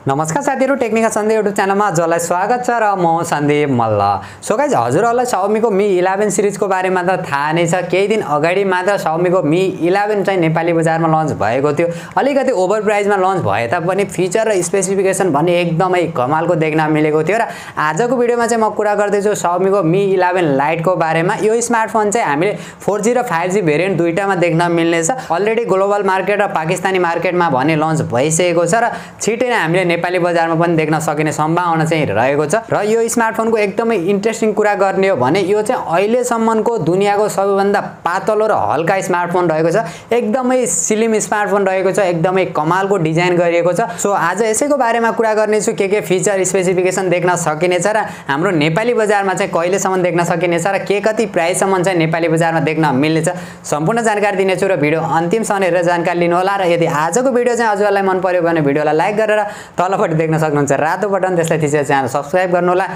नमस्कार साथीहरु, technical Sandeep YouTube च्यानलमा हजुरलाई स्वागत छ र म सन्दीप मल्ल। सो गाइज, हजुरहरुलाई Xiaomi को Mi 11 सिरिजको बारेमा त थाहा नै छ। केही दिन अगाडि मात्र Xiaomi को Mi 11 चाहिँ नेपाली बजारमा लन्च भएको थियो। अलिकति ओभर प्राइसमा लन्च भए तापनि फिचर र स्पेसिफिकेसन भन्ने एकदमै कमालको देख्न मिलेको थियो र आजको भिडियोमा चाहिँ म कुरा गर्दै छु Xiaomi को Mi 11 Lite को बारेमा। यो स्मार्टफोन चाहिँ हामीले 4G र 5G भेरिएन्ट दुईटामा देख्न मिल्नेछ। अलरेडी ग्लोबल मार्केट र पाकिस्तानी मार्केटमा भने लन्च भइसकेको छ र छिटै नै हामीले नेपाली बजारमा पनि देख्न सकिने सम्भावना चाहिँ रहेको छ। र यो स्मार्टफोनको एकदमै इन्ट्रेस्टिङ कुरा गर्ने हो भने यो चाहिँ अहिले सम्मको दुनियाको सबैभन्दा पातलो र हल्का स्मार्टफोन रहेको छ। एकदमै स्लिम स्मार्टफोन रहेको छ, एकदमै कमालको डिजाइन गरिएको छ। सो आज यसैको बारेमा कुरा गर्ने छु, के फिचर स्पेसिफिकेसन देख्न सकिनेछ र हाम्रो नेपाली बजारमा चाहिँ कहिलेसम्म देख्न सकिनेछ र के कति प्राइससम्म चाहिँ नेपाली बजारमा देख्न मिल्नेछ, सम्पूर्ण जानकारी दिनेछु र भिडियो अन्तिमसम्म हेरेर जानकारी लिनु होला। र यदि आजको भिडियो चाहिँ हजुरलाई मन पर्यो भने भिडियोलाई लाइक गरेर तलपट्टि देख्न सक्नुहुन्छ रातो बटन, त्यसलाई थिचेर च्यानल सब्स्क्राइब गर्नु होला।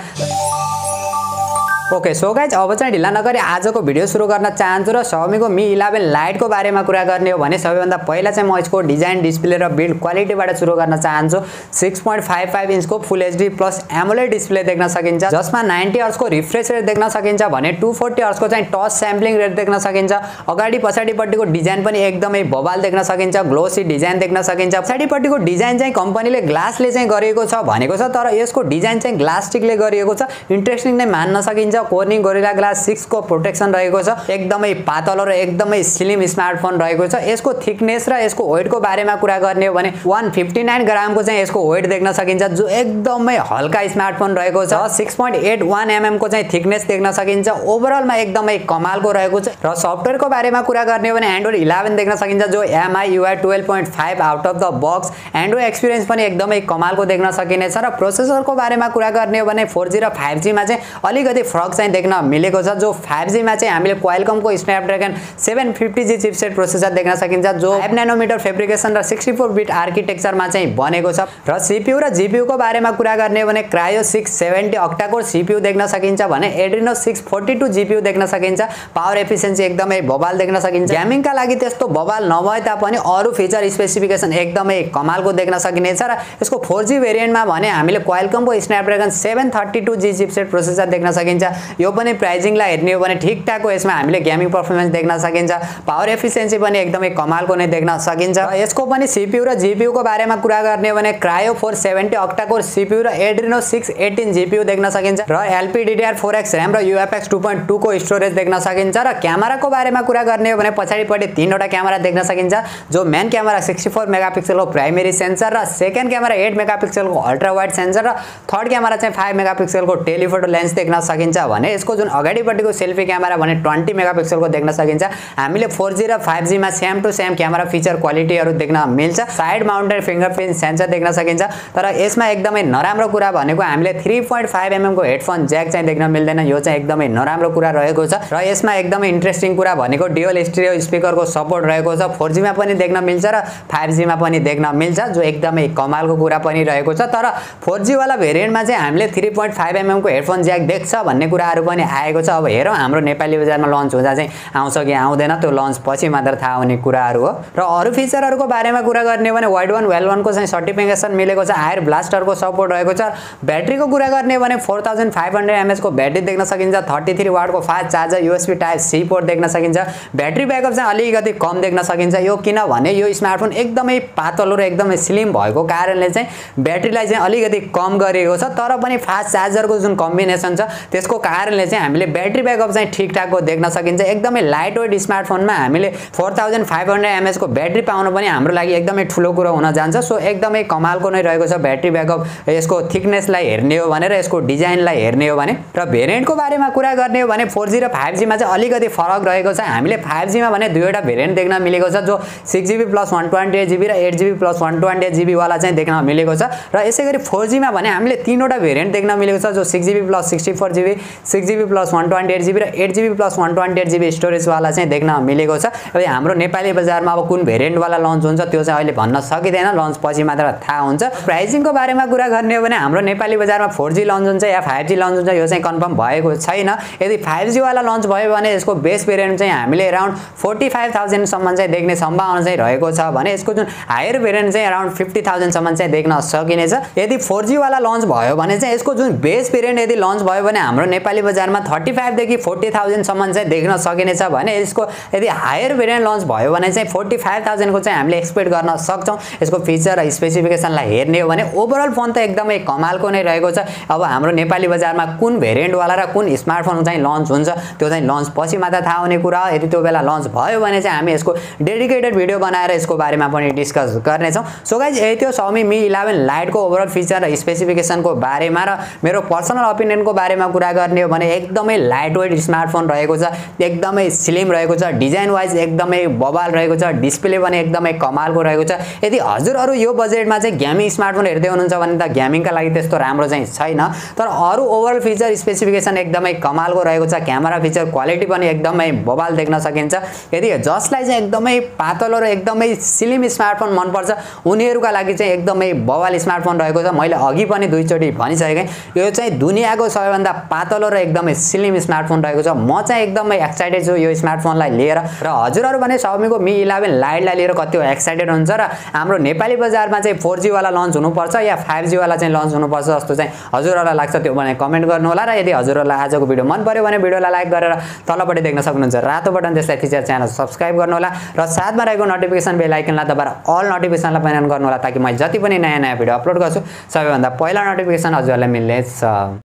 ओके, सो गाइज, अब चाहिँ ढिला नगरी आजको भिडियो सुरु गर्न चाहन्छु र Xiaomi को Mi 11 Lite को बारेमा कुरा गर्ने हो भने सबैभन्दा पहिला चाहिँ म यसको डिजाइन, डिस्प्ले र बिल्ड क्वालिटीबाट सुरु गर्न चाहन्छु। 6.55 इन्चको फुल एचडी प्लस एमोलेड डिस्प्ले देख्न सकिन्छ, जसमा 90 हर्ट्ज को रिफ्रेश रेट देख्न सकिन्छ भने 240 हर्ट्ज को चाहिँ टच स्याम्पलिङ रेट देख्न सकिन्छ। अगाडि पछाडिपट्टिको डिजाइन पनि एकदमै बवाल देख्न सकिन्छ, ग्लोसी डिजाइन देख्न सकिन्छ। पछाडिपट्टिको डिजाइन चाहिँ कम्पनीले ग्लासले चाहिँ गरेको छ भनेको छ, तर यसको डिजाइन चाहिँ ग्लास स्टिकले गरिएको छ। इन्ट्रेस्टिङ नै मान्न सकिन्छ। कोर्निङ गोरिल्ला ग्लास 6 को प्रोटेक्सन रहेको छ। एकदमै पातलो र एकदमै स्लिम स्मार्टफोन रहेको छ। यसको थिकनेस र यसको वेटको बारेमा कुरा गर्ने हो भने 159 ग्रामको चाहिँ यसको वेट देख्न सकिन्छ, जो एकदमै हल्का स्मार्टफोन रहेको छ। 6.81 mm को चाहिँ थिकनेस देख्न सकिन्छ। ओभरअलमा एकदमै कमालको रहेको छ। र सफ्टवेयरको बारेमा कुरा गर्ने हो भने एन्ड्रोइड 11 देख्न सकिन्छ, जो MIUI 12.5 out of the box. Android experience पनि एकदमै कमालको देख्न सकिनेछ। र प्रोसेसरको बारेमा कुरा गर्ने हो भने 4G र 5G मा चाहिँ अलिकति फरक चाहिँ देख्न मिलेको छ। जो 5G मा चाहिँ हामीले क्वालकमको स्न्यापड्रागन 750G चिपसेट प्रोसेसर देख्न सकिन्छ, जो 5 नैनोमिटर फेब्रिकेसन र 64 बिट आर्किटेक्चरमा चाहिँ बनेको छ। र CPU र GPU को बारेमा कुरा गर्ने हो भने Cryo 670 octa कोर CPU देख्न सकिन्छ भने Adreno 642 GPU देख्न सकिन्छ। पावर एफिसिएन्सी एकदमै बवाल देख्न सकिन्छ। गेमिङका लागि त्यस्तो बवाल नभए तापनि अरु फिचर स्पेसिफिकेसन एकदमै कमालको देख्न सकिनेछ। र यसको 4G भेरिएन्टमा भने हामीले क्वालकमको स्न्यापड्रागन 732G चिपसेट प्रोसेसर देख्न सकिन्छ। यो पनि प्राइसिङलाई हेर्ने हो भने ठिकठाकको यसमा हामीले गेमिङ परफर्मेन्स देख्न सकिन्छ। पावर एफिसिएन्सी पनि एकदमै कमालको नै देख्न सकिन्छ। यसको पनि CPU र GPU को बारेमा कुरा गर्ने हो भने Cryo 470 octa कोर CPU र Adreno 618 GPU देख्न सकिन्छ। र LPDDR4X RAM र UFS 2.2 को स्टोरेज देख्न सकिन्छ। र क्यामेराको बारेमा कुरा गर्ने हो भने पछाडिपट्टि 3 वटा क्यामेरा देख्न सकिन्छ, जो मेन क्यामेरा 64 मेगापिक्सलको प्राइमेरी सेन्सर र सेकेन्ड क्यामेरा 8 मेगापिक्सलको अल्ट्रा वाइड सेन्सर र थर्ड क्यामेरा चाहिँ 5 मेगापिक्सलको टेलिफोटो लेन्स देख्न सकिन्छ भने यसको जुन अगाडिपट्टिको सेल्फी क्यामेरा भने 20 मेगापिक्सलको देख्न सकिन्छ। हामीले 4G र 5G मा same to same camera feature क्वालिटीहरु देख्न मिल्छ। साइड माउन्टेड फिंगरप्रिन्ट सेन्सर देख्न सकिन्छ। तर यसमा एकदमै नराम्रो कुरा भनेको हामीले 3.5 mm को हेडफोन ज्याक चाहिँ देख्न मिल्दैन। यो चाहिँ एकदमै नराम्रो कुरा रहेको छ। र यसमा एकदमै इन्ट्रेस्टिङ कुरा भनेको ड्युअल स्टिरियो स्पिकरको सपोर्ट रहेको छ। 4G मा पनि देख्न मिल्छ र 5G मा पनि देख्न मिल्छ, जो एकदमै कमालको कुरा पनि रहेको छ। तर 4G वाला भेरिएन्टमा चाहिँ हामीले 3.5 mm को हेडफोन ज्याक देख्छ भन्ने कुराहरु पनि आएको छ। अब हेरौँ हाम्रो नेपाली बजारमा लन्च हुँदा चाहिँ आउँछ कि आउँदैन, त्यो लन्च पछि मात्र थाहा हुने कुराहरु हो। र अरु फिचरहरुको बारेमा कुरा गर्ने हो भने वाइड वन वेल वन को चाहिँ सर्टिफिकेसन मिलेको छ। आयर ब्लास्टरको सपोर्ट रहेको छ। ब्याट्रीको कुरा गर्ने हो भने 4500 mAh को ब्याट्री देख्न सकिन्छ। 33 वाट को fast charger USB type C port देख्न सकिन्छ। ब्याट्री ब्याकअप चाहिँ अलिकति कम देख्न सकिन्छ। यो किनभने यो स्मार्टफोन एकदमै पातलो र एकदमै स्लिम भएको कारणले चाहिँ ब्याट्रीलाई चाहिँ अलिकति कम गरिएको छ। तर पनि फास्ट चार्जरको जुन कम्बिनेसन छ त्यसको कारणले चाहिँ हामीले ब्याट्री ब्याकअप चाहिँ ठिकठाकको देख्न सकिन्छ। एकदमै लाइट वेट स्मार्टफोनमा हामीले 4500 mAh को ब्याट्री पाउनु पनि हाम्रो लागि एकदमै ठुलो कुरा हुन जान्छ। सो एकदमै कमालको नै रहेको छ ब्याट्री ब्याकअप यसको थिकनेसलाई हेर्ने हो भने र यसको डिजाइनलाई हेर्ने हो भने। र भेरिएन्टको बारेमा कुरा गर्ने हो भने 4G र 5G मा चाहिँ अलिकति फरक रहेको छ। हामीले 5G मा भने दुईवटा भेरिएन्ट देख्न मिलेको छ, जो 6GB + 128GB र 8GB + 128GB वाला चाहिँ देख्न मिलेको छ। र यसैगरी 4G मा भने हामीले तीनवटा भेरिएन्ट देख्न मिलेको छ, जो 6GB + 64GB, 6GB + 128GB र 8GB + 128GB स्टोरेज वाला चाहिँ देख्न मिलेको छ। अब हाम्रो नेपाली बजारमा अब कुन भेरिएन्ट वाला लन्च हुन्छ त्यो चाहिँ अहिले भन्न सकिदैन, लन्च पछि मात्र थाहा हुन्छ। प्राइसिङको बारेमा कुरा गर्ने हो भने हाम्रो नेपाली बजारमा 4G लन्च हुन्छ या 5G लन्च हुन्छ यो चाहिँ कन्फर्म भएको छैन। यदि 5G वाला लन्च भयो भने यसको बेस भेरिएन्ट चाहिँ हामीले अराउन्ड 45,000 सम्म चाहिँ देख्ने सम्भावना चाहिँ रहेको छ भने यसको जुन हायर भेरिएन्ट चाहिँ अराउन्ड 50,000 सम्म चाहिँ देख्न सकिनेछ। यदि 4G वाला लन्च भयो भने चाहिँ यसको जुन बेस भेरिएन्ट यदि लन्च भयो भने हाम्रो नेपाली बजारमा 35 देखि 40,000 सम्म चाहिँ देख्न सकिनेछ भने यसको यदि हायर भेरिएन्ट लन्च भयो भने चाहिँ 45,000 को चाहिँ हामीले एक्सपेक्ट गर्न सक्छौं। यसको फिचर र स्पेसिफिकेसनलाई हेर्ने हो भने ओभरअल फोन त एकदमै कमालको नै रहेको छ। अब हाम्रो नेपाली बजारमा कुन भेरिएन्ट वाला र कुन स्मार्टफोन चाहिँ लन्च हुन्छ त्यो चाहिँ लन्च पछि मात्र थाहा हुने कुरा हो। यदि त्यो बेला लन्च भयो भने चाहिँ हामी यसको डेडिकेटेड भिडियो बनाएर यसको बारेमा पनि डिस्कस गर्ने छौं। सो गाइज यही थियो Xiaomi Mi 11 Lite को ओभरअल फिचर र स्पेसिफिकेसनको बारेमा र मेरो पर्सनल ओपिनियनको बारेमा कुरा गर्ने हो भने एकदमै लाइट वेट स्मार्टफोन रहेको छ, एकदमै स्लिम रहेको छ, डिजाइन वाइज एकदमै बबाल रहेको छ, डिस्प्ले पनि एकदमै कमालको रहेको छ। यदि हजुरहरु यो बजेटमा चाहिँ गेमिङ स्मार्टफोन हेर्दै हुनुहुन्छ भने त गेमिङका लागि त्यस्तो राम्रो चाहिँ छैन, तर अरु ओभरअल फिचर स्पेसिफिकेसन एकदमै कमालको रहेको छ। क्यामेरा फिचर क्वालिटी पनि एकदमै बबाल देख्न सकिन्छ। यदि जसलाई चाहिँ एकदमै पातलो र एकदमै स्लिम स्मार्टफोन मन पर्छ उनीहरुका लागि चाहिँ एकदमै बबाल स्मार्टफोन रहेको छ। मैले अघि पनि दुई चोटी भनिसके यो चाहिँ दुनियाको सबैभन्दा पातलो र एकदमै स्लिम स्मार्टफोन रहेको छ। म चाहिँ एकदमै एक्साइटेड छु यो स्मार्टफोनलाई लिएर र हजुरहरु भने Xiaomi को Mi 11 Lite लाई लिएर कति एक्साइटेड हुन्छ र हाम्रो नेपाली बजारमा चाहिँ 4G वाला लन्च हुनुपर्छ या 5G वाला चाहिँ लन्च हुनुपर्छ जस्तो चाहिँ हजुरहरुलाई लाग्छ त्यो भने कमेन्ट गर्नु होला। र यदि हजुरहरुलाई आजको भिडियो मन पर्यो भने भिडियोलाई लाइक गरेर तलपट्टि देख्न सक्नुहुन्छ रातो बटन त्यसलाई थिचेर च्यानल सब्स्क्राइब गर्नु होला र साथमा रहेको नोटिफिकेसन बेल आइकनलाई दबाएर अल नोटिफिकेसनलाई पनि अन गर्नु होला ताकि म जति पनि नयाँ भिडियो अपलोड गर्छु सबैभन्दा पहिला नोटिफिकेसन हजुरहरुलाई मिल्नेछ।